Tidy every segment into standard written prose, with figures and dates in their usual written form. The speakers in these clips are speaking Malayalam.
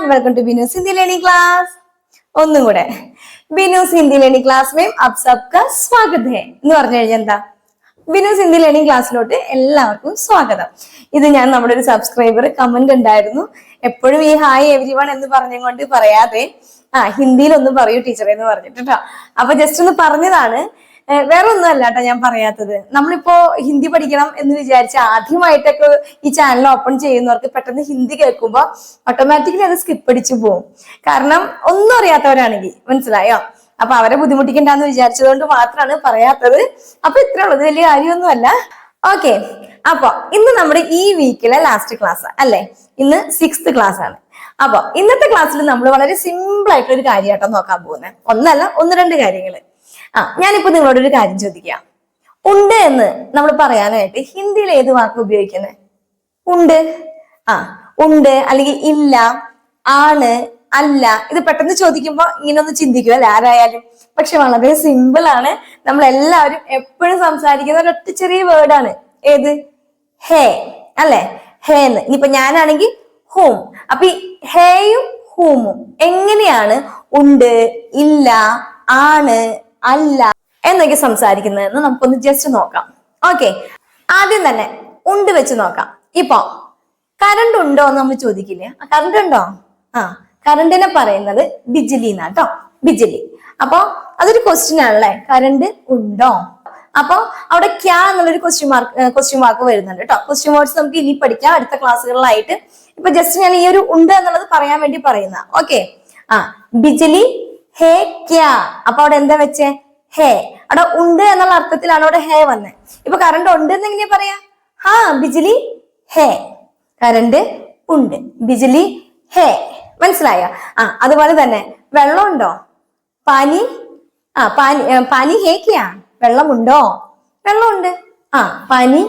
Welcome to Binu's Hindi learning class. ഒന്നും കൂടെ ബിനൂസ് ഹിന്ദി ലേണിംഗ് ക്ലാസ് में आप सबका स्वागत है എന്ന് പറഞ്ഞു കഴിഞ്ഞാൽ എന്താ, ബിനൂസ് ഹിന്ദി ലേണിംഗ് ക്ലാസ്സിലോട്ട് എല്ലാവർക്കും സ്വാഗതം. ഇത് ഞാൻ നമ്മുടെ ഒരു സബ്സ്ക്രൈബർ കമന്റ് ഉണ്ടായിരുന്നു, എപ്പോഴും ഈ ഹായ് എവരി വൺ എന്ന് പറഞ്ഞുകൊണ്ട് പറയാതെ ഹിന്ദിയിൽ ഒന്ന് പറയൂ ടീച്ചറെ എന്ന് പറഞ്ഞിട്ട് കേട്ടോ. അപ്പൊ ജസ്റ്റ് ഒന്ന് പറഞ്ഞതാണ്, വേറെ ഒന്നും അല്ല കേട്ടോ ഞാൻ പറയാത്തത്. നമ്മളിപ്പോ ഹിന്ദി പഠിക്കണം എന്ന് വിചാരിച്ച ആദ്യമായിട്ടൊക്കെ ഈ ചാനൽ ഓപ്പൺ ചെയ്യുന്നവർക്ക് പെട്ടെന്ന് ഹിന്ദി കേൾക്കുമ്പോൾ ഓട്ടോമാറ്റിക്കലി അത് സ്കിപ്പ് അടിച്ചു പോകും. കാരണം ഒന്നും അറിയാത്തവരാണെങ്കിൽ, മനസ്സിലായോ? അപ്പൊ അവരെ ബുദ്ധിമുട്ടിക്കണ്ടെന്ന് വിചാരിച്ചത് കൊണ്ട് മാത്രമാണ് പറയാത്തത്. അപ്പൊ ഇത്രേ ഉള്ളത്, വലിയ കാര്യമൊന്നുമല്ല. ഓക്കെ, അപ്പൊ ഇന്ന് നമ്മുടെ ഈ വീക്കിലെ ലാസ്റ്റ് ക്ലാസ് അല്ലെ, ഇന്ന് 6th ക്ലാസ് ആണ്. അപ്പൊ ഇന്നത്തെ ക്ലാസ്സിൽ നമ്മൾ വളരെ സിമ്പിൾ ആയിട്ടുള്ള ഒരു കാര്യമായിട്ടോ നോക്കാൻ പോകുന്നത്. ഒന്നല്ല, 1-2 കാര്യങ്ങള്. ഞാനിപ്പോ നിങ്ങളോട് ഒരു കാര്യം ചോദിക്കാം. ഉണ്ട് എന്ന് നമ്മൾ പറയാനായിട്ട് ഹിന്ദിയിൽ ഏത് വാക്ക് ഉപയോഗിക്കുന്നത്? ഉണ്ട്, ഉണ്ട്, അല്ലെങ്കിൽ ഇല്ല, ആണ്, അല്ല. ഇത് പെട്ടെന്ന് ചോദിക്കുമ്പോ ഇങ്ങനെ ഒന്ന് ചിന്തിക്കും അല്ലെ ആരായാലും. പക്ഷെ വളരെ സിമ്പിൾ ആണ്. നമ്മൾ എല്ലാവരും എപ്പോഴും സംസാരിക്കുന്ന ഒരൊറ്റ ചെറിയ വേർഡാണ്. ഏത്? ഹേ അല്ലെ, ഹേ എന്ന്. ഇനിയിപ്പോ ഞാനാണെങ്കിൽ ഹൂം. അപ്പൊ ഈ ഹേയും ഹൂമും എങ്ങനെയാണ് ഉണ്ട്, ഇല്ല, ആണ്, അല്ല എന്നൊക്കെ സംസാരിക്കുന്നതെന്ന് നമുക്കൊന്ന് ജസ്റ്റ് നോക്കാം. ഓക്കെ, ആദ്യം തന്നെ ഉണ്ട് വെച്ച് നോക്കാം. ഇപ്പൊ കറണ്ട് ഉണ്ടോ എന്ന് നമ്മൾ ചോദിക്കില്ലേ? കറണ്ട് ഉണ്ടോ? കറണ്ടിനെ പറയുന്നത് ബിജിലി എന്നാട്ടോ, ബിജിലി. അപ്പൊ അതൊരു ക്വസ്റ്റ്യൻ ആണല്ലേ, കറണ്ട് ഉണ്ടോ? അപ്പൊ അവിടെ ക്യാ എന്നുള്ളൊരു ക്വസ്റ്റ്യൻ വാക്ക് വരുന്നുണ്ട് കേട്ടോ. ക്വസ്റ്റ്യൻ വേർഡ്സ് നമുക്ക് ഇനി പഠിക്കാം അടുത്ത ക്ലാസ്സുകളിലായിട്ട്. ഇപ്പൊ ജസ്റ്റ് ഞാൻ ഈ ഒരു ഉണ്ട് എന്നുള്ളത് പറയാൻ വേണ്ടി പറയുന്ന. ഓക്കെ, ബിജിലി ഹേ ക്യാ. അപ്പൊ അവിടെ എന്താ വെച്ചേ? ഹേ. അവിടെ ഉണ്ട് എന്നുള്ള അർത്ഥത്തിലാണ് അവിടെ ഹേ വന്നത്. ഇപ്പൊ കറണ്ട് ഉണ്ട് എന്ന് എങ്ങനെയാ പറയാ? ബിജിലി ഹേ. കറണ്ട് ഉണ്ട്, ബിജിലി ഹേ. മനസ്സിലായോ? അതുപോലെ തന്നെ വെള്ളം ഉണ്ടോ? പാനി. പാനി ഹേ ക്യാ. വെള്ളമുണ്ടോ? വെള്ളമുണ്ട്. പാനി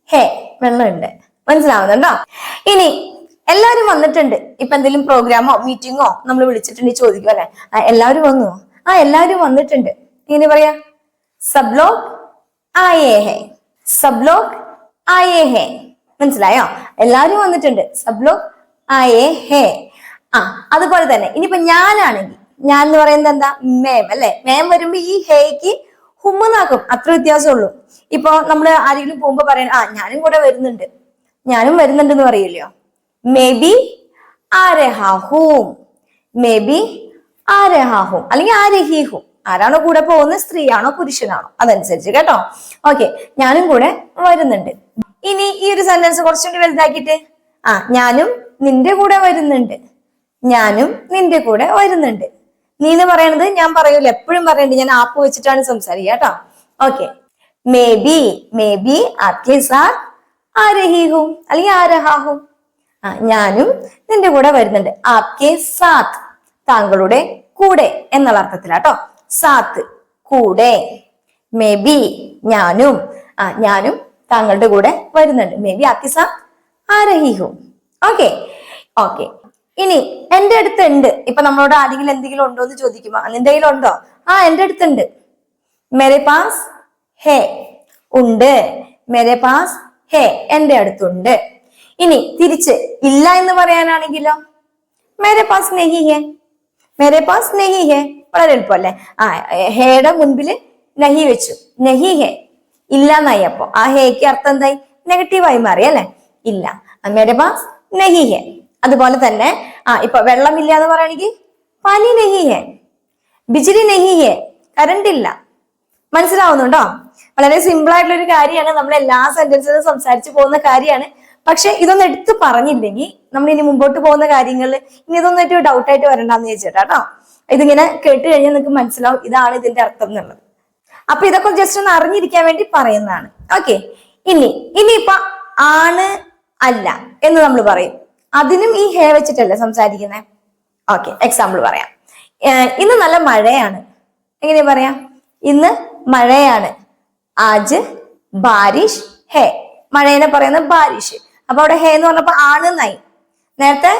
ഹേ, വെള്ളമുണ്ട്. മനസ്സിലാവുന്നുണ്ടോ? ഇനി എല്ലാവരും വന്നിട്ടുണ്ട്. ഇപ്പൊ എന്തെങ്കിലും പ്രോഗ്രാമോ മീറ്റിങ്ങോ നമ്മൾ വിളിച്ചിട്ടുണ്ടെങ്കിൽ ചോദിക്കും അല്ലെ, എല്ലാവരും വന്നു? എല്ലാവരും വന്നിട്ടുണ്ട്. ഇങ്ങനെ പറയാ, സബ് ലോഗ് ആയേ ഹേ, സബ് ലോഗ് ആയേ ഹേ. മനസ്സിലായോ? എല്ലാവരും വന്നിട്ടുണ്ട്, സബ് ലോഗ് ആയേ ഹേ. അതുപോലെ തന്നെ ഇനിയിപ്പോ ഞാനാണെങ്കിൽ, ഞാൻ എന്ന് പറയുന്നത് എന്താ? മേം അല്ലെ. മേം വരുമ്പോ ഈ ഹേക്ക് ഹുമ്മെന്നാക്കും, അത്ര വ്യത്യാസമുള്ളൂ. ഇപ്പൊ നമ്മള് ആരെങ്കിലും പോകുമ്പോ പറയണ ഞാനും കൂടെ വരുന്നുണ്ട്, ഞാനും വരുന്നുണ്ട് എന്ന് പറയില്ലയോ? മേ ബി ആ രഹാ ഹൂം, മേ ബി ആ രഹാ ഹൂം, അല്ലെങ്കിൽ ആ രഹി ഹൂം. ആരാണോ കൂടെ പോകുന്നത്, സ്ത്രീയാണോ പുരുഷനാണോ അതനുസരിച്ച് കേട്ടോ. ഓക്കെ, ഞാനും കൂടെ വരുന്നുണ്ട്. ഇനി ഈ ഒരു സെന്റൻസ് കുറച്ചുകൂടി വലുതാക്കിയിട്ട്, ഞാനും നിന്റെ കൂടെ വരുന്നുണ്ട്, ഞാനും നിന്റെ കൂടെ വരുന്നുണ്ട്. നീ എന്ന് പറയണത് ഞാൻ പറയൂല, എപ്പോഴും പറയണ്ട്, ഞാൻ ആപ്പ് വെച്ചിട്ടാണ് സംസാരിക്കുക കേട്ടോ. ഓക്കെ, മേ ബി, മേ ബി ആപ്കെ സാത്ത് ആ രഹി ഹൂം, അല്ലെങ്കിൽ ആ രഹാ ഹൂം. ഞാനും നിന്റെ കൂടെ വരുന്നുണ്ട്. ആപ്കെ സാത്ത്, താങ്കളുടെ കൂടെ എന്നുള്ള അർത്ഥത്തിലാട്ടോ. സാത്ത്, കൂടെ. മേ ബി, ഞാനും, ഞാനും താങ്കളുടെ കൂടെ വരുന്നുണ്ട്. മേ ബി ആപ്കെ സാത്ത് ആ രഹി ഹൂം. Okay, okay. ഇനി എന്റെ അടുത്തുണ്ട്. ഇപ്പൊ നമ്മളോട് ആരെങ്കിലും എന്തെങ്കിലും ഉണ്ടോ എന്ന് ചോദിക്കുമ്പോ, നിന്റെ കയ്യിലുണ്ടോ? എന്റെ അടുത്തുണ്ട്. മേരെ പാസ് ഹേ, ഉണ്ട്. മേരെ പാസ് ഹേ, എന്റെ അടുത്തുണ്ട്. ഇനി തിരിച്ച് ഇല്ല എന്ന് പറയാനാണെങ്കിലോ, മേരെ പാസ് നെഹി ഹേ, മേരെ പാസ് നെഹി ഹേ. വളരെ എളുപ്പമല്ലേ? ഹേയുടെ മുൻപില് നഹി വെച്ചു, നെഹി ഹേ, ഇല്ല എന്നായി. അപ്പൊ ആ ഹേക്ക് അർത്ഥം എന്തായി? നെഗറ്റീവായി മാറി അല്ലെ, ഇല്ല. മേരെ പാസ് നെഹി ഹേ. അതുപോലെ തന്നെ ഇപ്പൊ വെള്ളമില്ല എന്ന് പറയുകയാണെങ്കിൽ പാനി നെഹി ഹേ, ബിജിലി നെഹി ഹേ, കറണ്ട് ഇല്ല. മനസ്സിലാവുന്നുണ്ടോ? വളരെ സിമ്പിൾ ആയിട്ടുള്ള ഒരു കാര്യമാണ്. നമ്മൾ എല്ലാ സെന്റൻസിലും സംസാരിച്ചു പോകുന്ന കാര്യമാണ്. പക്ഷെ ഇതൊന്നും എടുത്ത് പറഞ്ഞില്ലെങ്കിൽ നമ്മൾ ഇനി മുമ്പോട്ട് പോകുന്ന കാര്യങ്ങളിൽ ഇനി ഇതൊന്നും ഡൗട്ടായിട്ട് വരണ്ടെന്ന് ചോദിച്ചിട്ടാട്ടോ. ഇതിങ്ങനെ കേട്ട് കഴിഞ്ഞാൽ നിങ്ങൾക്ക് മനസ്സിലാവും ഇതാണ് ഇതിന്റെ അർത്ഥം എന്നുള്ളത്. അപ്പൊ ഇതൊക്കെ ജസ്റ്റ് ഒന്ന് അറിഞ്ഞിരിക്കാൻ വേണ്ടി പറയുന്നതാണ്. ഓക്കെ, ഇനിയിപ്പൊ ആണ്, അല്ല എന്ന് നമ്മൾ പറയും. അതിനും ഈ ഹേ വെച്ചിട്ടല്ലേ സംസാരിക്കുന്നത്. ഓക്കെ, എക്സാമ്പിൾ പറയാം. ഇന്ന് നല്ല മഴയാണ്. എങ്ങനെയാ പറയാം? ഇന്ന് മഴയാണ്. ആജ് ബാരിഷ് ഹേ. മഴേനെ പറയുന്നത് ബാരിഷ്. അപ്പൊ അവിടെ ഹേ എന്ന് പറഞ്ഞപ്പോ ആണ് എന്നായി. നേരത്തെ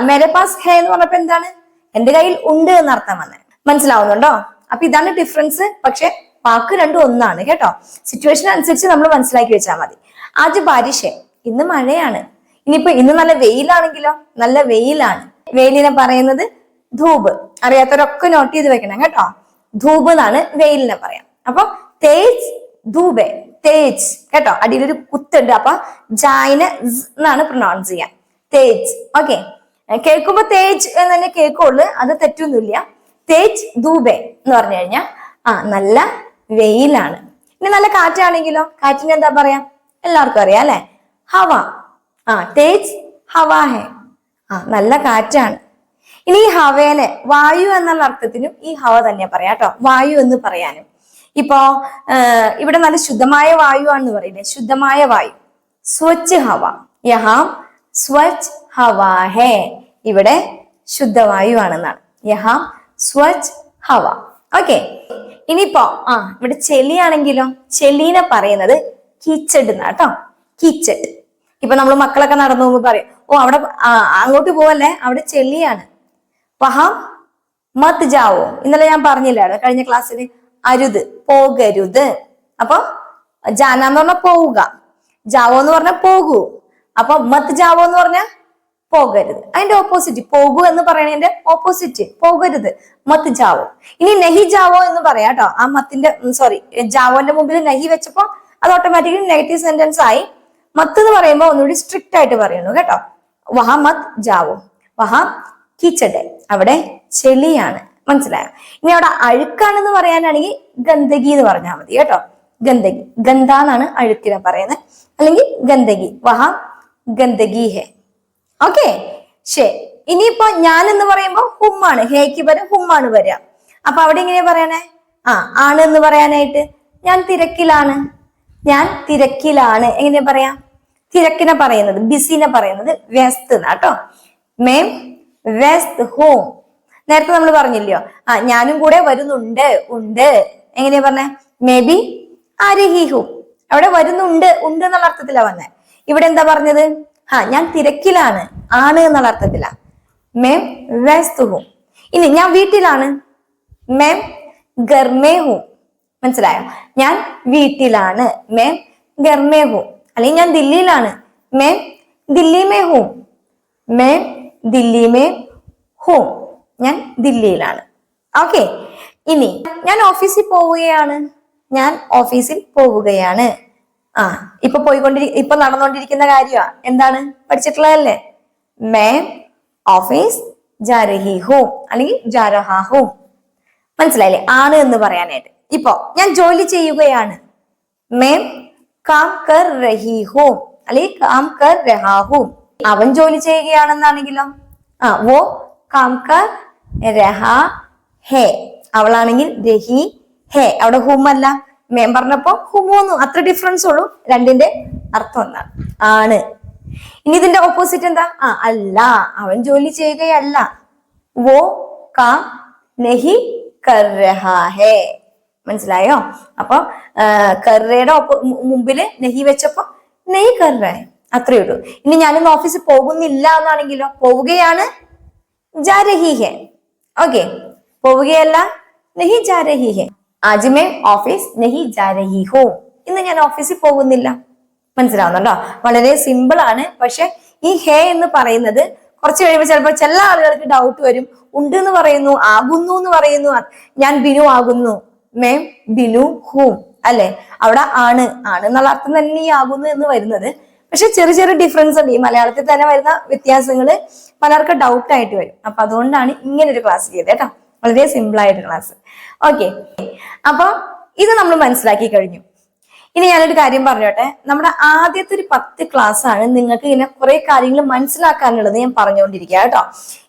മേരെ പാസ് ഹേ എന്ന് പറഞ്ഞപ്പോ എന്താണ്? എന്റെ കയ്യിൽ ഉണ്ട് എന്നർത്ഥം വന്നത്. മനസ്സിലാവുന്നുണ്ടോ? അപ്പൊ ഇതാണ് ഡിഫറൻസ്. പക്ഷെ വാക്ക് രണ്ടും ഒന്നാണ് കേട്ടോ. സിറ്റുവേഷൻ അനുസരിച്ച് നമ്മൾ മനസ്സിലാക്കി വെച്ചാൽ മതി. ആജ് ബാരിഷ് ഹേ, ഇന്ന് മഴയാണ്. ഇനിയിപ്പോ ഇന്ന് നല്ല വെയിലാണെങ്കിലോ, നല്ല വെയിലാണ്. വെയിലിനെ പറയുന്നത് ധൂപ്. അറിയാത്തവരൊക്കെ നോട്ട് ചെയ്ത് വെക്കണം കേട്ടോ. ധൂപ് എന്നാണ് വെയിലിനെ പറയാം. അപ്പൊ തേജ് ധൂബെ, തേജ് കേട്ടോ. അടിയിലൊരു കുത്തുണ്ട്, അപ്പൊ ജായിനെ എന്നാണ് പ്രൊനൗൺസ് ചെയ്യാം, തേജ്. ഓക്കെ, കേൾക്കുമ്പോ തേജ് എന്ന് തന്നെ കേൾക്കുള്ളൂ, അത് തെറ്റൊന്നുമില്ല. തേജ് ധൂബെ എന്ന് പറഞ്ഞു കഴിഞ്ഞാൽ നല്ല വെയിലാണ്. ഇനി നല്ല കാറ്റാണെങ്കിലോ, കാറ്റിന് എന്താ പറയാ, എല്ലാവർക്കും അറിയാം അല്ലെ, ഹവ. തേജ് ഹവാ ഹെ, നല്ല കാറ്റാണ്. ഇനി ഈ ഹവേനെ വായു എന്നുള്ള അർത്ഥത്തിനും ഈ ഹവ തന്നെ പറയാം കേട്ടോ, വായു എന്ന് പറയാനും. ഇപ്പോ ഇവിടെ നല്ല ശുദ്ധമായ വായു ആണെന്ന് പറയില്ലേ, ശുദ്ധമായ വായു, സ്വച്ഛ് ഹവ. യഹാം സ്വച്ഛ് ഹവാ ഹേ, ഇവിടെ ശുദ്ധവായു ആണെന്നാണ്. യഹാം സ്വച്ഛ് ഹവ. ഓക്കെ, ഇനിയിപ്പോ ഇവിടെ ചെളിയാണെങ്കിലോ, ചെളീനെ പറയുന്നത് കീച്ചഡ് എന്നാട്ടോ, കീച്ചഡ്. ഇപ്പൊ നമ്മൾ മക്കളൊക്കെ നടന്നു പോകുമ്പോ പറയും, അവിടെ അങ്ങോട്ട് പോവല്ലേ, അവിടെ ചെളിയാണ്. വഹാം മത് ജാവോ, ഇന്നലെ ഞാൻ പറഞ്ഞില്ലായിരുന്നു കഴിഞ്ഞ ക്ലാസ്സിൽ, അരുത്, പോകരുത്. അപ്പൊ ജാന എന്ന് പറഞ്ഞാൽ പോവുക, ജാവോ എന്ന് പറഞ്ഞാൽ പോകൂ. അപ്പൊ മത് ജാവോ എന്ന് പറഞ്ഞാൽ പോകരുത്, അതിന്റെ ഓപ്പോസിറ്റ്. പോകൂ എന്ന് പറയുന്നതിന്റെ ഓപ്പോസിറ്റ് പോകരുത്, മത് ജാവോ. ഇനി നെഹി ജാവോ എന്ന് പറയാം കേട്ടോ. ആ മത്തിന്റെ ജാവോന്റെ മുമ്പിൽ നെഹി വെച്ചപ്പോ അത് ഓട്ടോമാറ്റിക്കലി നെഗറ്റീവ് സെന്റൻസ് ആയി. മത്ത് എന്ന് പറയുമ്പോൾ ഒന്നുകൂടി സ്ട്രിക്റ്റ് ആയിട്ട് പറയുന്നു കേട്ടോ. വഹാ മത് ജാവോ, വഹാ കീച്ചടെ, അവിടെ ചെളിയാണ്. മനസ്സിലായോ? ഇനി അവിടെ അഴുക്കാണെന്ന് പറയാനാണെങ്കിൽ ഗന്ദഗി എന്ന് പറഞ്ഞാൽ മതി കേട്ടോ. ഗന്ദഗി, ഗന്ധ എന്നാണ് അഴുക്കിനെ പറയുന്നത്, അല്ലെങ്കിൽ ഗന്ദഗി. വഹാ ഗന്ദഗി ഹെ. ഓക്കെ, ശരി. ഇനിയിപ്പോ ഞാൻ എന്ന് പറയുമ്പോൾ ഹുമ്മാണ്, ഹേക്ക് പകരം ഹുമ്മാണ് വരിക. അപ്പൊ അവിടെ എങ്ങനെയാ പറയണേ? ആണ് എന്ന് പറയാനായിട്ട് ഞാൻ തിരക്കിലാണ്, ഞാൻ തിരക്കിലാണ്. എങ്ങനെയാ പറയാ? തിരക്കിനെ പറയുന്നത്, ബിസിനെ പറയുന്നത് വ്യസ്ത് എന്നാട്ടോ. മേം വ്യസ്ത് ഹൂം. നേരത്തെ നമ്മൾ പറഞ്ഞില്ലയോ, ഞാനും കൂടെ വരുന്നുണ്ട്, ഉണ്ട്. എങ്ങനെയാ പറഞ്ഞേ? മേ ബി ആരഹി ഹൂം. അവിടെ വരുന്നുണ്ട്, ഉണ്ട് എന്നുള്ള അർത്ഥത്തിലാ വന്നേ. ഇവിടെ എന്താ പറഞ്ഞത്? ഞാൻ തിരക്കിലാണ്, ആണ് എന്നുള്ള അർത്ഥത്തിലാ. മേം വ്യസ്ത് ഹൂം. ഇനി ഞാൻ വീട്ടിലാണ്, മേം ഗർമേ ഹൂം. മനസ്സിലായോ? ഞാൻ വീട്ടിലാണ്, മേം ഗർമേ ഹൂം. അല്ലെങ്കിൽ ഞാൻ ദില്ലിയിലാണ്, മേം ദില്ലി മേ ഹൂം. മേം ദില്ലി മേ ഹൂം, ഞാൻ ദില്ലിയിലാണ്. ഓക്കെ, ഇനി ഞാൻ ഓഫീസിൽ പോവുകയാണ്, ഞാൻ ഓഫീസിൽ പോവുകയാണ്. ഇപ്പൊ നടന്നുകൊണ്ടിരിക്കുന്ന കാര്യമാ. എന്താണ് പഠിച്ചിട്ടുള്ളതല്ലേ? മേം ഓഫീസ് ജാ രഹി ഹൂം, അല്ലെങ്കിൽ ജാ രഹാ ഹൂം. മനസ്സിലായില്ലേ? ആണ് എന്ന് പറയാനായിട്ട്. ഇപ്പൊ ഞാൻ ജോലി ചെയ്യുകയാണ്, മേം കാം കർ രഹി ഹൂം, അല്ലെങ്കിൽ കാം കർ രഹാ ഹൂം. അവൻ ജോലി ചെയ്യുകയാണെന്നാണെങ്കിലോ, വോ കാം കർ രഹാ ഹേ. അവളാണെങ്കിൽ രഹി ഹേ. അവിടെ ഹും അല്ല, മേം പറഞ്ഞപ്പോ ഹുമോന്നു, അത്ര ഡിഫറൻസ് ഉള്ളൂ. രണ്ടിന്റെ അർത്ഥം എന്താണ്? ആണ്. ഇനി ഇതിന്റെ ഓപ്പോസിറ്റ് എന്താ? അല്ല, അവൻ ജോലി ചെയ്യുകയല്ല. വോ കാം നഹി കർ രഹാ ഹേ. മനസ്സിലായോ? അപ്പൊ കറയുടെ മുമ്പില് നെഹി വെച്ചപ്പോ നെയ് കറ, അത്രേ ഉള്ളൂ. ഇനി ഞാനിന്ന് ഓഫീസിൽ പോകുന്നില്ല എന്നാണെങ്കിലോ, പോവുകയാണ്, ജാ രഹി ഹെ. ഓക്കെ, പോവുകയല്ല, നെഹി ജാ രഹി ഹെ. ആജ് മേ ഓഫീസ് നെഹി ജാ രഹി ഹോ. ഇന്ന് ഞാൻ ഓഫീസിൽ പോകുന്നില്ല. മനസ്സിലാവുന്നുണ്ടോ? വളരെ സിമ്പിൾ ആണ്. പക്ഷെ ഈ ഹേ എന്ന് പറയുന്നത് കുറച്ച് കഴിയുമ്പോൾ ചിലപ്പോൾ ചില ആളുകൾക്ക് ഡൗട്ട് വരും. ഉണ്ട് എന്ന് പറയുന്നു, ആകുന്നു എന്ന് പറയുന്നു, ഞാൻ ബിനു ആകുന്നു, മേം ബിനു ഹൂം അല്ലെ? അവിടെ ആണ്, ആണ് എന്നുള്ള അർത്ഥം തന്നെ ഈ ആകുന്നു എന്ന് വരുന്നത്. പക്ഷെ ചെറിയ ചെറിയ ഡിഫറൻസ് ഉണ്ട്. ഈ മലയാളത്തിൽ തന്നെ വരുന്ന വ്യത്യാസങ്ങള് പലർക്കും ഡൗട്ട് ആയിട്ട് വരും. അപ്പൊ അതുകൊണ്ടാണ് ഇങ്ങനെ ഒരു ക്ലാസ് ചെയ്തത് കേട്ടോ. വളരെ സിമ്പിൾ ആയിട്ട് ക്ലാസ്. ഓക്കെ, അപ്പൊ ഇത് നമ്മൾ മനസ്സിലാക്കി കഴിഞ്ഞു. ഇനി ഞാനൊരു കാര്യം പറഞ്ഞോട്ടെ. നമ്മുടെ ആദ്യത്തെ ഒരു 10 ക്ലാസ് ആണ് നിങ്ങൾക്ക് ഇങ്ങനെ കുറെ കാര്യങ്ങൾ മനസ്സിലാക്കാനുള്ളത് ഞാൻ പറഞ്ഞുകൊണ്ടിരിക്കുക കേട്ടോ.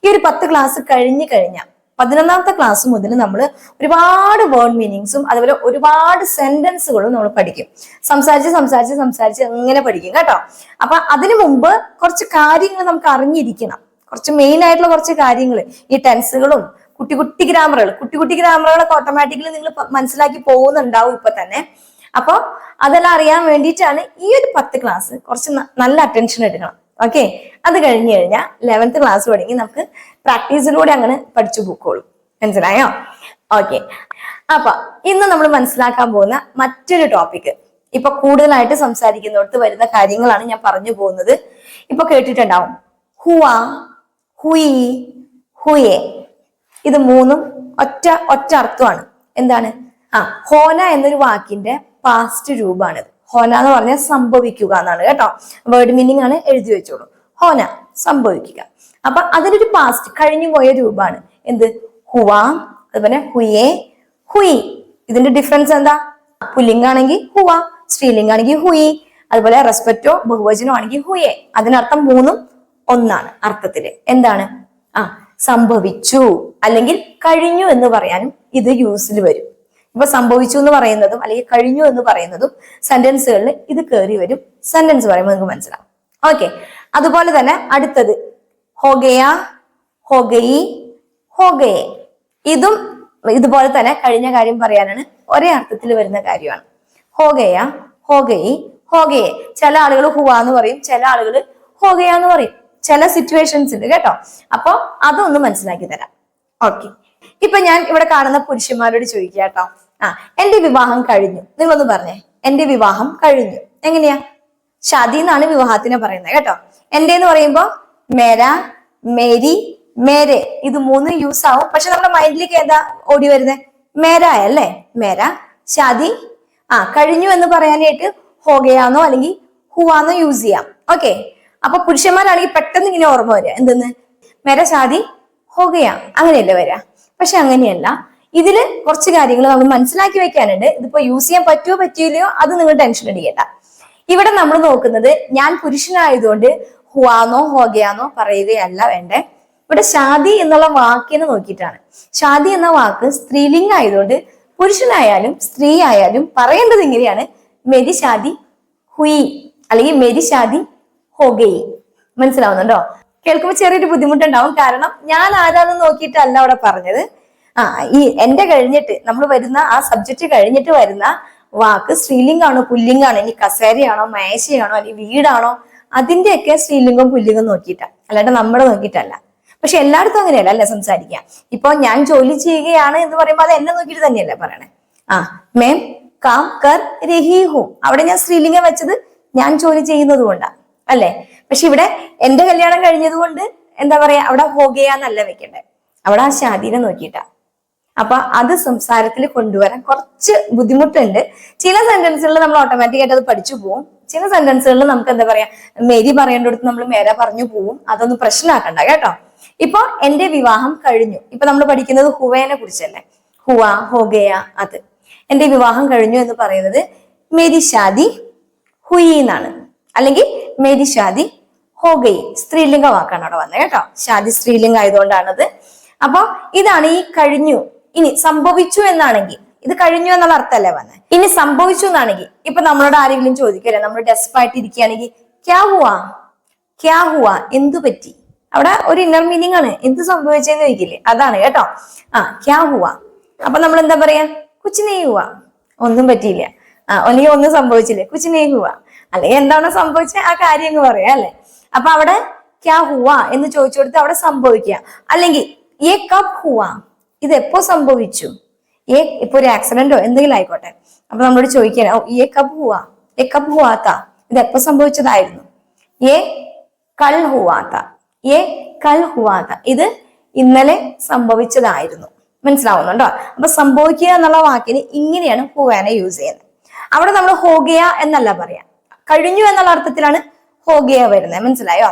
ഈ ഒരു 10 ക്ലാസ് കഴിഞ്ഞു കഴിഞ്ഞാൽ 11ാമത്തെ ക്ലാസ് മുതൽ നമ്മൾ ഒരുപാട് വേർഡ് മീനിങ്സും അതുപോലെ ഒരുപാട് സെന്റൻസുകളും നമ്മൾ പഠിക്കും. സംസാരിച്ച് അങ്ങനെ പഠിക്കും കേട്ടോ. അപ്പൊ അതിനു മുമ്പ് കുറച്ച് കാര്യങ്ങൾ നമുക്ക് അറിഞ്ഞിരിക്കണം. കുറച്ച് മെയിൻ ആയിട്ടുള്ള കുറച്ച് കാര്യങ്ങൾ, ഈ ടെൻസുകളും കുട്ടി കുട്ടി ഗ്രാമറുകളൊക്കെ ഓട്ടോമാറ്റിക്കലി നിങ്ങൾ മനസ്സിലാക്കി പോകുന്നുണ്ടാവും ഇപ്പൊ തന്നെ. അപ്പൊ അതെല്ലാം അറിയാൻ വേണ്ടിയിട്ടാണ് ഈ ഒരു 10 ക്ലാസ് കുറച്ച് നല്ല അറ്റൻഷൻ എടുക്കണം. ഓക്കെ, അത് കഴിഞ്ഞു കഴിഞ്ഞാൽ 11th ക്ലാസ് തുടങ്ങി നമുക്ക് പ്രാക്ടീസിലൂടെ അങ്ങനെ പഠിച്ചു പോയിക്കോളും. മനസ്സിലായോ? ഓക്കെ, അപ്പൊ ഇന്ന് നമ്മൾ മനസ്സിലാക്കാൻ പോകുന്ന മറ്റൊരു ടോപ്പിക്, ഇപ്പൊ കൂടുതലായിട്ട് സംസാരിക്കുന്നിടത്ത് വരുന്ന കാര്യങ്ങളാണ് ഞാൻ പറഞ്ഞു പോകുന്നത്. ഇപ്പൊ കേട്ടിട്ടുണ്ടാവും ഹുവ, ഹുയി, ഹുയെ. ഇത് മൂന്നും ഒറ്റ അർത്ഥമാണ്. എന്താണ്? ഹോന എന്നൊരു വാക്കിന്റെ പാസ്റ്റ് രൂപമാണിത്. ഹോന എന്ന് പറഞ്ഞാൽ സംഭവിക്കുക എന്നാണ് കേട്ടോ. വേർഡ് മീനിങ് ആണ്, എഴുതി വെച്ചോളൂ. ഹോന സംഭവിക്കുക. അപ്പൊ അതിനൊരു പാസ്റ്റ് കഴിഞ്ഞു പോയ രൂപമാണ് എന്ത്? ഹുവ. അതുപോലെ ഹുയെ, ഹുയി. ഇതിന്റെ ഡിഫറൻസ് എന്താ? പുല്ലിംഗാണെങ്കിൽ ഹുവ, സ്ത്രീലിംഗാണെങ്കിൽ ഹുയി. അതുപോലെ റെസ്പെക്റ്റോ ബഹുവചനോ ആണെങ്കിൽ ഹുയെ. അതിനർത്ഥം മൂന്നും ഒന്നാണ് അർത്ഥത്തില്. എന്താണ്? സംഭവിച്ചു അല്ലെങ്കിൽ കഴിഞ്ഞു എന്ന് പറയാനും ഇത് യൂസിൽ വരും. ഇപ്പൊ സംഭവിച്ചു എന്ന് പറയുന്നതും അല്ലെങ്കിൽ കഴിഞ്ഞു എന്ന് പറയുന്നതും സെന്റൻസുകളിൽ ഇത് കയറി വരും. സെന്റൻസ് പറയുമ്പോൾ നിങ്ങൾക്ക് മനസ്സിലാവും. ഓക്കെ. അതുപോലെ തന്നെ അടുത്തത് ഹോഗയ, ഹോഗയി, ഹോഗയെ. ഇതും ഇതുപോലെ തന്നെ കഴിഞ്ഞ കാര്യം പറയാനാണ്, ഒരേ അർത്ഥത്തിൽ വരുന്ന കാര്യമാണ്. ഹോഗയ, ഹോഗയി, ഹോഗയെ. ചില ആളുകൾ ഹുവ എന്ന് പറയും, ചില ആളുകൾ ഹോഗയ എന്ന് പറയും. ചില സിറ്റുവേഷൻസ് ഉണ്ട് കേട്ടോ. അപ്പൊ അതൊന്ന് മനസ്സിലാക്കി തരാം. ഓക്കെ. ഇപ്പൊ ഞാൻ ഇവിടെ കാണുന്ന പുരുഷന്മാരോട് ചോദിക്കുക കേട്ടോ. എന്റെ വിവാഹം കഴിഞ്ഞു. നിങ്ങളൊന്ന് പറഞ്ഞേ, എന്റെ വിവാഹം കഴിഞ്ഞു. എങ്ങനെയാ? ഷാദി എന്നാണ് വിവാഹത്തിനെ പറയുന്നത് കേട്ടോ. എന്റെ എന്ന് പറയുമ്പോ മേര, മേരി, മേരെ, ഇത് മൂന്ന് യൂസ് ആവും. പക്ഷെ നമ്മുടെ മൈൻഡിലേക്ക് ഏതാ ഓടി വരുന്നത്? മേര അല്ലേ? മേര. ഷാദി കഴിഞ്ഞു എന്ന് പറയാനായിട്ട് ഹോഗയാന്നോ അല്ലെങ്കിൽ ഹുവാന്നോ യൂസ് ചെയ്യാം. ഓക്കെ. അപ്പൊ പുരുഷന്മാരാണെങ്കിൽ പെട്ടെന്ന് ഇങ്ങനെ ഓർമ്മ വരിക എന്തെന്ന്? മേര ഷാദി ഹോഗയ, അങ്ങനെയല്ലേ വരിക. പക്ഷെ അങ്ങനെയല്ല. ഇതില് കുറച്ച് കാര്യങ്ങൾ നമ്മൾ മനസ്സിലാക്കി വെക്കാനുണ്ട്. ഇതിപ്പോ യൂസ് ചെയ്യാൻ പറ്റുമോ പറ്റിയില്ലയോ അത് നിങ്ങൾ ടെൻഷൻ അടിക്കണ്ട. ഇവിടെ നമ്മൾ നോക്കുന്നത് ഞാൻ പുരുഷനായതുകൊണ്ട് ഹുവാന്നോ ഹോഗയാന്നോ പറയുകയല്ല വേണ്ടേ. ഇവിടെ ഷാദി എന്നുള്ള വാക്കിനെ നോക്കിയിട്ടാണ്. ഷാദി എന്ന വാക്ക് സ്ത്രീലിംഗ ആയതുകൊണ്ട് പുരുഷനായാലും സ്ത്രീ ആയാലും പറയേണ്ടത് ഇങ്ങനെയാണ്: മെരി ഷാദി ഹുയി അല്ലെങ്കിൽ മെരി ഷാദി ഹോഗയി. മനസ്സിലാവുന്നുണ്ടോ? കേൾക്കുമ്പോൾ ചെറിയൊരു ബുദ്ധിമുട്ടുണ്ടാവും. കാരണം ഞാൻ ആരാന്ന് നോക്കിയിട്ടല്ല അവിടെ പറഞ്ഞത്. ഈ എന്റെ കഴിഞ്ഞിട്ട് നമ്മൾ വരുന്ന ആ സബ്ജക്റ്റ് കഴിഞ്ഞിട്ട് വരുന്ന വാക്ക് സ്ത്രീലിംഗാണോ പുല്ലിംഗാണോ, ഇനി കസേരയാണോ മേശയാണോ അല്ലെങ്കിൽ വീടാണോ, അതിന്റെയൊക്കെ സ്ത്രീലിംഗം പുല്ലിംഗം നോക്കിയിട്ടാ, അല്ലാണ്ട് നമ്മുടെ നോക്കിയിട്ടല്ല. പക്ഷെ എല്ലായിടത്തും അങ്ങനെയല്ല അല്ലെ സംസാരിക്കാം. ഇപ്പൊ ഞാൻ ജോലി ചെയ്യുകയാണ് എന്ന് പറയുമ്പോൾ അത് എന്നെ നോക്കിയിട്ട് തന്നെയല്ലേ പറയണേ. മേം കാം കർ രഹി ഹൂ, അവിടെ ഞാൻ സ്ത്രീലിംഗം വെച്ചത് ഞാൻ ജോലി ചെയ്യുന്നത് കൊണ്ടാണ് അല്ലെ. പക്ഷെ ഇവിടെ എന്റെ കല്യാണം കഴിഞ്ഞത് കൊണ്ട് എന്താ പറയാ, അവിടെ ഹോഗയാന്നല്ല വെക്കണ്ടേ, അവിടെ ആ ഷാദീനെ നോക്കിയിട്ടാ. അപ്പൊ അത് സംസാരത്തിൽ കൊണ്ടുവരാൻ കുറച്ച് ബുദ്ധിമുട്ടുണ്ട്. ചില സെന്റൻസുകളിൽ നമ്മൾ ഓട്ടോമാറ്റിക് ആയിട്ട് അത് പഠിച്ചു പോകും. ചില സെന്റൻസുകളിൽ നമുക്ക് എന്താ പറയാ, മേരി പറയേണ്ടടുത്ത് നമ്മൾ മേര പറഞ്ഞു പോവും. അതൊന്നും പ്രശ്നമാക്കണ്ട കേട്ടോ. ഇപ്പൊ എന്റെ വിവാഹം കഴിഞ്ഞു. ഇപ്പൊ നമ്മൾ പഠിക്കുന്നത് ഹുവേനെ കുറിച്ചല്ലേ, ഹുവ, ഹോഗയ. അത് എന്റെ വിവാഹം കഴിഞ്ഞു എന്ന് പറയുന്നത് മേരി ഷാദി ഹുയി എന്നാണ്, അല്ലെങ്കിൽ മേരി ഷാദി ഹോഗയി. സ്ത്രീലിംഗ വാക്കാണ് അവിടെ വന്നത് കേട്ടോ. ഷാദി സ്ത്രീലിംഗം ആയതുകൊണ്ടാണത്. അപ്പൊ ഇതാണ് ഈ കഴിഞ്ഞു. ഇനി സംഭവിച്ചു എന്നാണെങ്കിൽ ഇത് കഴിഞ്ഞു എന്നുള്ള അർത്ഥമല്ലേ വന്നത്. ഇനി സംഭവിച്ചു എന്നാണെങ്കിൽ ഇപ്പൊ നമ്മളോട് ആരെങ്കിലും ചോദിക്കല്ലേ, നമ്മൾ ഡെസ്പായിട്ട് ഇരിക്കുകയാണെങ്കിൽ ക്യാ ഹുവാ, ക്യാ ഹുവാ, എന്തു പറ്റി? അവിടെ ഒരു ഇന്നർ മീനിങ് ആണ്. എന്ത് സംഭവിച്ചെന്ന് ചോദിക്കില്ലേ, അതാണ് കേട്ടോ. ക്യാ ഹുവാ. അപ്പൊ നമ്മൾ എന്താ പറയാ? കുച്ച് നെയ് ഹുവാ, ഒന്നും പറ്റിയില്ല. അല്ലെങ്കിൽ ഒന്നും സംഭവിച്ചില്ലേ, കുച്ച് നെയ് ഹുവാ. അല്ലെങ്കിൽ എന്താണോ സംഭവിച്ചത് ആ കാര്യം എന്ന് പറയാ അല്ലെ. അപ്പൊ അവിടെ ക്യാ ഹുവാ എന്ന് ചോദിച്ചു കൊടുത്ത് അവിടെ സംഭവിക്കുക. അല്ലെങ്കിൽ യേ കബ് ഹുവാ, ഇത് എപ്പോ സംഭവിച്ചു? ഇപ്പൊ ഒരു ആക്സിഡന്റോ എന്തെങ്കിലും ആയിക്കോട്ടെ. അപ്പൊ നമ്മളോട് ചോദിക്കാൻ യേ കബ് ഹുവാ, യേ കബ് ഹുവാത്ത, ഇത് എപ്പോ സംഭവിച്ചതായിരുന്നു? യേ കൽ ഹുവാത്ത, യേ കൽ ഹുവാത്ത, ഇത് ഇന്നലെ സംഭവിച്ചതായിരുന്നു. മനസ്സിലാവുന്നുണ്ടോ? അപ്പൊ സംഭവിക്കുക എന്നുള്ള വാക്കിന് ഇങ്ങനെയാണ് ഹുവാനെ യൂസ് ചെയ്യുന്നത്. അവിടെ നമ്മൾ ഹോഗയ എന്നല്ല പറയാ, കഴിഞ്ഞു എന്നുള്ള അർത്ഥത്തിലാണ് ഹോഗയ വരുന്നത്. മനസ്സിലായോ?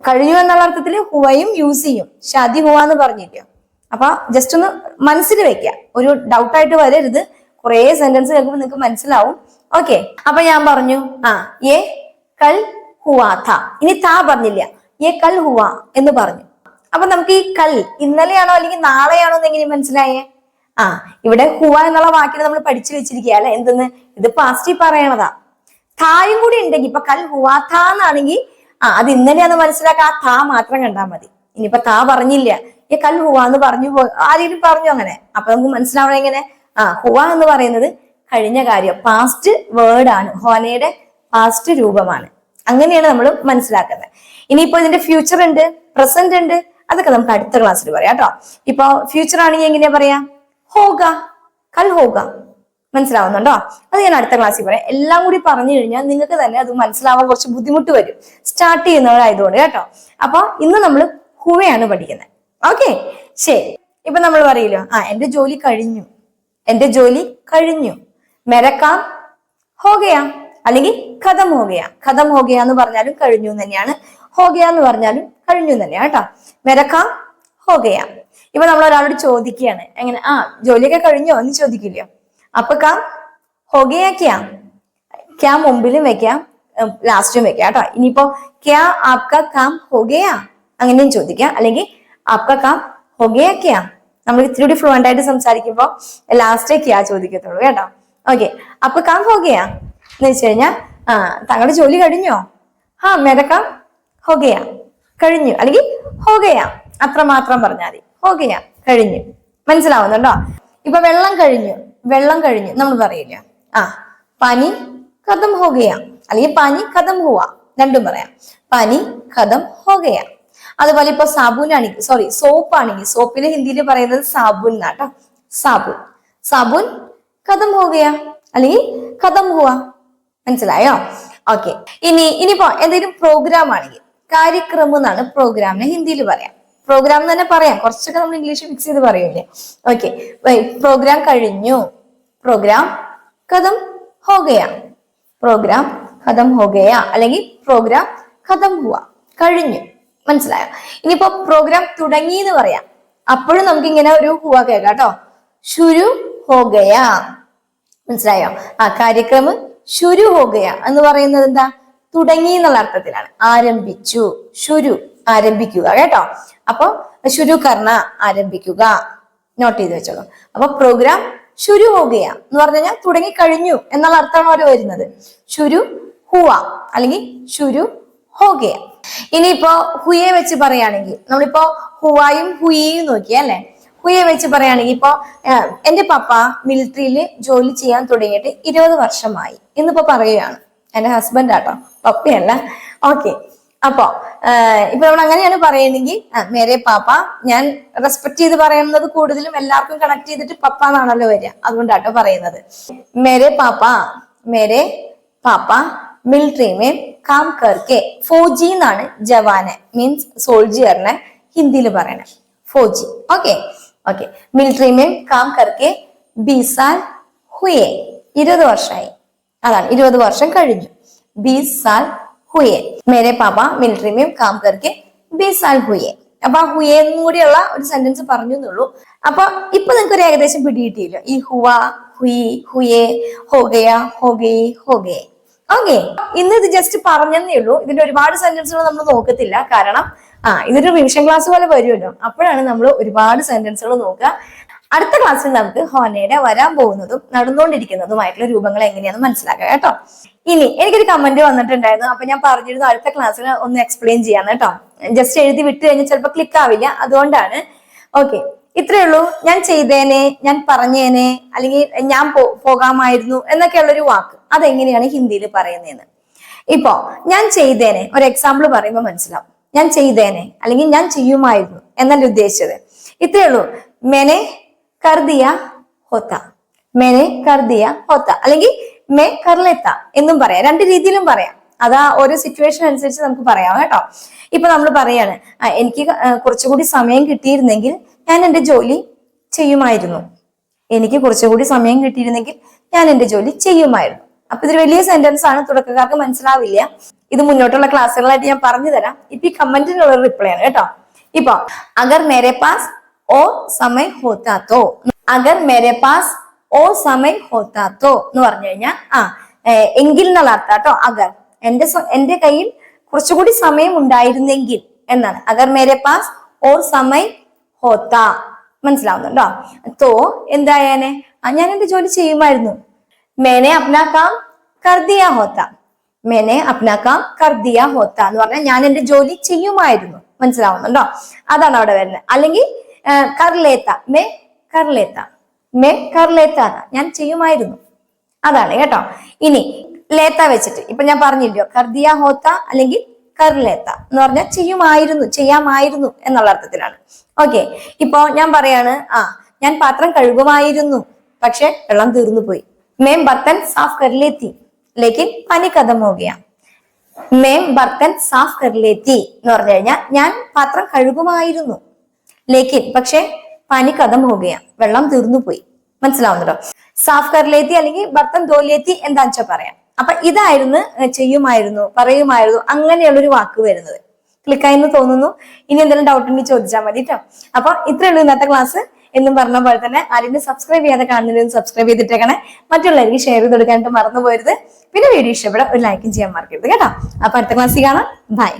കഴിഞ്ഞു എന്നുള്ള അർത്ഥത്തിൽ ഹുവയും യൂസ് ചെയ്യും. ഷാദി ഹുവ എന്ന് പറഞ്ഞിരിക്കും. അപ്പൊ ജസ്റ്റ് ഒന്ന് മനസ്സിൽ വെക്കുക, ഒരു ഡൗട്ടായിട്ട് വരരുത്. കുറെ സെന്റൻസ് കേൾക്കുമ്പോൾ നിങ്ങൾക്ക് മനസ്സിലാവും. ഓക്കെ. അപ്പൊ ഞാൻ പറഞ്ഞു യേ കൽ ഹുവാ ഥ. ഇനി താ പറഞ്ഞില്ല, യേ കൽ ഹുവ എന്ന് പറഞ്ഞു. അപ്പൊ നമുക്ക് ഈ കൽ ഇന്നലെയാണോ അല്ലെങ്കിൽ നാളെയാണോ എന്ന് എങ്ങനെ മനസ്സിലായേ? ഇവിടെ ഹുവ എന്നുള്ള വാക്കിനെ നമ്മൾ പഠിച്ചു വെച്ചിരിക്കുക അല്ലെ. എന്തെന്ന്? ഇത് പാസ്റ്റിൽ പറയണതാ. തായും കൂടി ഉണ്ടെങ്കിൽ ഇപ്പൊ കൽ ഹുവാ ഥ എന്നാണെങ്കിൽ അത് ഇന്നലെയാന്ന് മനസ്സിലാക്കാൻ ആ താ മാത്രം കണ്ടാൽ മതി. ഇനിയിപ്പൊ താ പറഞ്ഞില്ല, ഈ കൽ ഹുവ എന്ന് പറഞ്ഞു ആരെങ്കിലും പറഞ്ഞു അങ്ങനെ, അപ്പൊ നമുക്ക് മനസ്സിലാവണം എങ്ങനെ? ഹുവ എന്ന് പറയുന്നത് കഴിഞ്ഞ കാര്യം, പാസ്റ്റ് വേർഡ് ആണ്. ഹോനയുടെ പാസ്റ്റ് രൂപമാണ്. അങ്ങനെയാണ് നമ്മൾ മനസ്സിലാക്കുന്നത്. ഇനിയിപ്പോ ഇതിന്റെ ഫ്യൂച്ചർ ഉണ്ട്, പ്രസന്റ് ഉണ്ട്, അതൊക്കെ നമുക്ക് അടുത്ത ക്ലാസ്സിൽ പറയാം കേട്ടോ. ഇപ്പൊ ഫ്യൂച്ചർ ആണെങ്കിൽ എങ്ങനെയാ പറയാ? ഹോഗ, കൽ ഹോഗ. മനസ്സിലാവുന്നുണ്ടോ? അത് ഞാൻ അടുത്ത ക്ലാസ്സിൽ പറയാം. എല്ലാം കൂടി പറഞ്ഞു കഴിഞ്ഞാൽ നിങ്ങൾക്ക് തന്നെ അത് മനസ്സിലാവാൻ കുറച്ച് ബുദ്ധിമുട്ട് വരും, സ്റ്റാർട്ട് ചെയ്യുന്നവരായതുകൊണ്ട് കേട്ടോ. അപ്പൊ ഇന്ന് നമ്മൾ ഹുവയാണ് പഠിക്കുന്നത്. ഓക്കെ, ശരി. ഇപ്പൊ നമ്മൾ പറയില്ലോ, എന്റെ ജോലി കഴിഞ്ഞു, എന്റെ ജോലി കഴിഞ്ഞു. മേരാ കാം ഹോ ഗയാ അല്ലെങ്കിൽ ഖതം ഹോ ഗയാ. ഖതം ഹോ ഗയാ എന്ന് പറഞ്ഞാലും കഴിഞ്ഞു തന്നെയാണ്, ഹോ ഗയാ എന്ന് പറഞ്ഞാലും കഴിഞ്ഞു തന്നെയാണ് കേട്ടോ. മേരാ കാം ഹോ ഗയാ. ഇപ്പൊ നമ്മൾ ഒരാളോട് ചോദിക്കുകയാണ്, എങ്ങനെ ജോലിയൊക്കെ കഴിഞ്ഞോ എന്ന് ചോദിക്കില്ലയോ. അപ്പൊ കാം ഹോ ഗയാ ക്യാ, ക്യാ മുമ്പിലും വെക്കാം ലാസ്റ്റും വെക്കാം കേട്ടോ. ഇനിയിപ്പോ ക്യാ ആപ്കാ കാം ഹോ ഗയാ അങ്ങനെയും ചോദിക്കാം, അല്ലെങ്കിൽ ആപ്കാ കാം ഹോ ഗയാ ക്യാ. നമ്മൾ ഇത്തിരി ഫ്ലുവന്റ് ആയിട്ട് സംസാരിക്കുമ്പോ ലാസ്റ്റേ ക്യാ ചോദിക്കത്തുള്ളൂ കേട്ടോ. ഓക്കെ, അപ്പൊ കാം ഹോ ഗയാ എന്ന് വെച്ച് കഴിഞ്ഞാൽ താങ്കളുടെ ജോലി കഴിഞ്ഞോ? മേരാ കാം ഹോ ഗയാ, കഴിഞ്ഞു. അല്ലെങ്കിൽ ഹോ ഗയാ അത്രമാത്രം പറഞ്ഞാൽ മതി. ഹോ ഗയാ കഴിഞ്ഞു. മനസ്സിലാവുന്നുണ്ടോ? ഇപ്പൊ വെള്ളം കഴിഞ്ഞു, വെള്ളം കഴിഞ്ഞു നമ്മൾ പറയില്ല. പാനി ഖതം ഹോ ഗയാ അല്ലെങ്കിൽ പാനി ഖതം ഹുവ, രണ്ടും പറയാം. പാനി ഖതം ഹോ ഗയാ. അതുപോലെ ഇപ്പൊ സാബുനാണെങ്കിൽ, സോപ്പ് ആണെങ്കിൽ, സോപ്പിന് ഹിന്ദിയിൽ പറയുന്നത് സാബുൻ എന്നാട്ടോ. സാബുൻ, സാബുൻ ഖതം ഹോ ഗയാ അല്ലെങ്കിൽ ഖതം ഹുവ. മനസ്സിലായോ? ഓക്കെ, ഇനിയിപ്പോ എന്തെങ്കിലും പ്രോഗ്രാം ആണെങ്കിൽ കാര്യക്രമം എന്നാണ് പ്രോഗ്രാമിനെ ഹിന്ദിയിൽ പറയാം. പ്രോഗ്രാം എന്ന് തന്നെ പറയാം, കുറച്ചൊക്കെ നമ്മൾ ഇംഗ്ലീഷ് മിക്സ് ചെയ്ത് പറയൂലേ. ഓക്കെ, പ്രോഗ്രാം കഴിഞ്ഞു, പ്രോഗ്രാം ഖതം ഹോ ഗയാ, പ്രോഗ്രാം ഖതം ഹോ ഗയാ അല്ലെങ്കിൽ പ്രോഗ്രാം ഖതം ഹുവ, കഴിഞ്ഞു. മനസ്സിലായോ? ഇനിയിപ്പോ പ്രോഗ്രാം തുടങ്ങി എന്ന് പറയാം, അപ്പോഴും നമുക്ക് ഇങ്ങനെ ഒരു ഹുവ കേൾക്കാം കേട്ടോ. ശുരു ഹോ ഗയാ. മനസ്സിലായോ? കാര്യക്രമം ശുരു ഹോ ഗയാ എന്ന് പറയുന്നത് എന്താ? തുടങ്ങി എന്നുള്ള അർത്ഥത്തിലാണ്. ആരംഭിച്ചു, ശുരു ആരംഭിക്കുക കേട്ടോ. അപ്പൊ ശുരു കർണ ആരംഭിക്കുക, നോട്ട് ചെയ്ത് വെച്ചോളൂ. അപ്പൊ പ്രോഗ്രാം ശുരു ഹോ ഗയാ എന്ന് പറഞ്ഞു കഴിഞ്ഞാൽ തുടങ്ങി കഴിഞ്ഞു എന്നുള്ള അർത്ഥമാണ് അവർ വരുന്നത്. ശുരു ഹുവ അല്ലെങ്കിൽ ശുരു ഹോ ഗയാ. ഇനിയിപ്പോ ഹുയെ വെച്ച് പറയുകയാണെങ്കിൽ, നമ്മളിപ്പോ ഹുവായും ഹുയയും നോക്കിയല്ലേ. ഹുയെ വെച്ച് പറയുകയാണെങ്കിൽ ഇപ്പൊ എന്റെ പപ്പ മിലിറ്ററിയിൽ ജോലി ചെയ്യാൻ തുടങ്ങിയിട്ട് 20 വർഷമായി എന്നിപ്പോ പറയുകയാണ്. എന്റെ ഹസ്ബൻഡ് ആട്ടോ, പപ്പയല്ല. ഓക്കെ, അപ്പോ ഇപ്പൊ നമ്മൾ അങ്ങനെയാണ് പറയുന്നെങ്കിൽ മേരെ പാപ്പ, ഞാൻ റെസ്പെക്ട് ചെയ്ത് പറയുന്നത് കൂടുതലും എല്ലാവർക്കും കണക്ട് ചെയ്തിട്ട് പപ്പ എന്നാണല്ലോ വരിക, അതുകൊണ്ടാട്ടോ പറയുന്നത്. മേരെ പാപ്പ military may calm Karke, Fauji എന്നാണ് ജവാന് മീൻസ് സോൾജിയറിനെ ഹിന്ദിയിൽ പറയണേ, Fauji. Okay, military may calm Karke 20 സാൽ ഹുയെ, 20 വർഷമായി. അതാണ് 20 വർഷം കഴിഞ്ഞു. 20 സാൽ ഹുയെ. മേരെ പാപ്പ മിലിറ്ററി മേ കാം കർക്കെ 20 സാൽ ഹുയെ. അപ്പൊ ഹുയെ എന്നും കൂടിയുള്ള ഒരു സെന്റൻസ് പറഞ്ഞു എന്നുള്ളൂ. അപ്പൊ ഇപ്പൊ നിങ്ങൾക്ക് ഒരു ഏകദേശം പിടികിട്ടിയില്ലോ, ഈ ഹുവ, ഹുയി, ഹുയെ, ഹോ ഗയാ, ഹോ ഗയി, ഹോ ഗയെ. ഓക്കെ, ഇന്ന് ഇത് ജസ്റ്റ് പറഞ്ഞതേ ഉള്ളൂ. ഇതിന്റെ ഒരുപാട് സെന്റൻസുകൾ നമ്മൾ നോക്കത്തില്ല, കാരണം ഇതൊരു റിവിഷൻ ക്ലാസ് പോലെ വരുമല്ലോ, അപ്പോഴാണ് നമ്മൾ ഒരുപാട് സെന്റൻസുകൾ നോക്കുക. അടുത്ത ക്ലാസ്സിൽ നമുക്ക് ഹോനയുടെ വരാൻ പോകുന്നതും നടന്നുകൊണ്ടിരിക്കുന്നതുമായിട്ടുള്ള രൂപങ്ങൾ എങ്ങനെയാണെന്ന് മനസ്സിലാക്കാം കേട്ടോ. ഇനി എനിക്കൊരു കമന്റ് വന്നിട്ടുണ്ടായിരുന്നു, അപ്പൊ ഞാൻ പറഞ്ഞിരുന്നു അടുത്ത ക്ലാസ്സിൽ ഒന്ന് എക്സ്പ്ലെയിൻ ചെയ്യാന്ന് കേട്ടോ. ജസ്റ്റ് എഴുതി വിട്ട് കഴിഞ്ഞാൽ ചിലപ്പോൾ ക്ലിക്ക് ആവില്ല, അതുകൊണ്ടാണ്. ഓക്കെ, ഇത്രയേ ഉള്ളൂ. ഞാൻ ചെയ്തേനെ, ഞാൻ പറഞ്ഞേനെ, അല്ലെങ്കിൽ ഞാൻ പോകാമായിരുന്നു എന്നൊക്കെയുള്ളൊരു വാക്ക് അതെങ്ങനെയാണ് ഹിന്ദിയിൽ പറയുന്നതെന്ന്. ഇപ്പോ ഞാൻ ചെയ്തേനെ ഒരു എക്സാമ്പിൾ പറയുമ്പോൾ മനസ്സിലാവും. ഞാൻ ചെയ്തേനെ അല്ലെങ്കിൽ ഞാൻ ചെയ്യുമായിരുന്നു എന്നല്ല ഉദ്ദേശിച്ചത്. ഇത്രയേ ഉള്ളൂ. മെനെ കർദിയ ഹോത്ത, മെനെ കർദിയ ഹോത്ത അല്ലെങ്കിൽ മേ കർലേത്ത എന്നും പറയാം. രണ്ട് രീതിയിലും പറയാം, അതാ ഓരോ സിറ്റുവേഷൻ അനുസരിച്ച് നമുക്ക് പറയാം കേട്ടോ. ഇപ്പൊ നമ്മൾ പറയാണ്, എനിക്ക് കുറച്ചുകൂടി സമയം കിട്ടിയിരുന്നെങ്കിൽ ഞാൻ എന്റെ ജോലി ചെയ്യുമായിരുന്നു, എനിക്ക് കുറച്ചുകൂടി സമയം കിട്ടിയിരുന്നെങ്കിൽ ഞാൻ എന്റെ ജോലി ചെയ്യുമായിരുന്നു. അപ്പൊ ഇതൊരു വലിയ സെന്റൻസ് ആണ്, തുടക്കക്കാർക്ക് മനസ്സിലാവില്ല. ഇത് മുന്നോട്ടുള്ള ക്ലാസ്സുകളായിട്ട് ഞാൻ പറഞ്ഞു തരാം. ഇപ്പൊ ഈ കമന്റിനുള്ള റിപ്ലൈ ആണ് കേട്ടോ. ഇപ്പൊ അഗർ മേരെ പാസ് ഓ സമയ് ഹോത്താ തോ, അഗർ മേരെ പാസ് ഓ സമയ് ഹോത്താ തോ എന്ന് പറഞ്ഞു കഴിഞ്ഞാൽ എങ്കിൽ എന്നുള്ള അർത്ഥം കേട്ടോ. അഗർ എന്റെ കയ്യിൽ കുറച്ചുകൂടി സമയം ഉണ്ടായിരുന്നെങ്കിൽ എന്നാണ്. അഗർ മേരെ പാസ് ഓർ സമയ് ഹോത്താ, മനസ്സിലാവുന്നുണ്ടോ? തോ എന്തായാനെ, ഞാൻ എന്റെ ജോലി ചെയ്യുമായിരുന്നു. മേനെ അപ്നാ കാം കർ ദിയാ ഹോത്ത, മേനെ അപ്നാ കാം കർ ദിയാ ഹോത്ത എന്ന് പറഞ്ഞാൽ ഞാൻ എന്റെ ജോലി ചെയ്യുമായിരുന്നു. മനസ്സിലാവുന്നുണ്ടോ? അതാണ് അവിടെ വരുന്നത്. അല്ലെങ്കിൽ കർലേത്ത, മേ കർലേത്ത, മേ കർലേത്ത, ഞാൻ ചെയ്യുമായിരുന്നു, അതാണ് കേട്ടോ. ഇനി ലേത്ത വെച്ചിട്ട് ഇപ്പൊ ഞാൻ പറഞ്ഞില്ലയോ, കർദിയ ഹോത്ത അല്ലെങ്കിൽ കർലേത്ത എന്ന് പറഞ്ഞാൽ ചെയ്യുമായിരുന്നു, ചെയ്യാമായിരുന്നു എന്നുള്ള അർത്ഥത്തിലാണ്. ഓക്കെ, ഇപ്പൊ ഞാൻ പറയാണ്, ഞാൻ പാത്രം കഴുകുമായിരുന്നു, പക്ഷെ വെള്ളം തീർന്നു പോയി. മേം ബർത്തൻ സാഫ് കർ ലേത്തി ലേക്കിൻ പനി ഖതം ഹോ ഗയാ. മേം ബർത്തൻ സാഫ് കർ ലേത്തി എന്ന് പറഞ്ഞു കഴിഞ്ഞാൽ ഞാൻ പാത്രം കഴുകുമായിരുന്നു, ലേക്കിൻ പക്ഷെ പാനി ഖതം ഹോ ഗയ, വെള്ളം തീർന്നു പോയി. മനസ്സിലാവുന്നുണ്ടോ? സാഫ് കർ ലേത്തി അല്ലെങ്കിൽ ബർത്തൻ ധോ ലേത്തി എന്താന്ന് വെച്ചാൽ പറയാം. അപ്പൊ ഇതായിരുന്നു ചെയ്യുമായിരുന്നു, പറയുമായിരുന്നു, അങ്ങനെയുള്ളൊരു വാക്ക് വരുന്നത്. ക്ലിക്കായെന്ന് തോന്നുന്നു. ഇനി എന്തെങ്കിലും ഡൗട്ട് ഉണ്ടെങ്കിൽ ചോദിച്ചാൽ മതി കേട്ടോ. അപ്പൊ ഇത്രയേ ഉള്ളൂ ഇന്നത്തെ ക്ലാസ്. എന്നും പറഞ്ഞ പോലെ തന്നെ ആരെങ്കിലും സബ്സ്ക്രൈബ് ചെയ്യാതെ കാണുന്നതിന് സബ്സ്ക്രൈബ് ചെയ്തിട്ടേക്കണേ. മറ്റുള്ളവർക്ക് ഷെയർ ചെയ്ത് കൊടുക്കാനായിട്ട് മറന്നു പോരുത്. പിന്നെ വീഡിയോ ഇഷ്ടപ്പെടാൻ ഒരു ലൈക്കും ചെയ്യാൻ മറക്കരുത് കേട്ടോ. അപ്പൊ അടുത്ത ക്ലാസ്സിൽ കാണാം. ബൈ.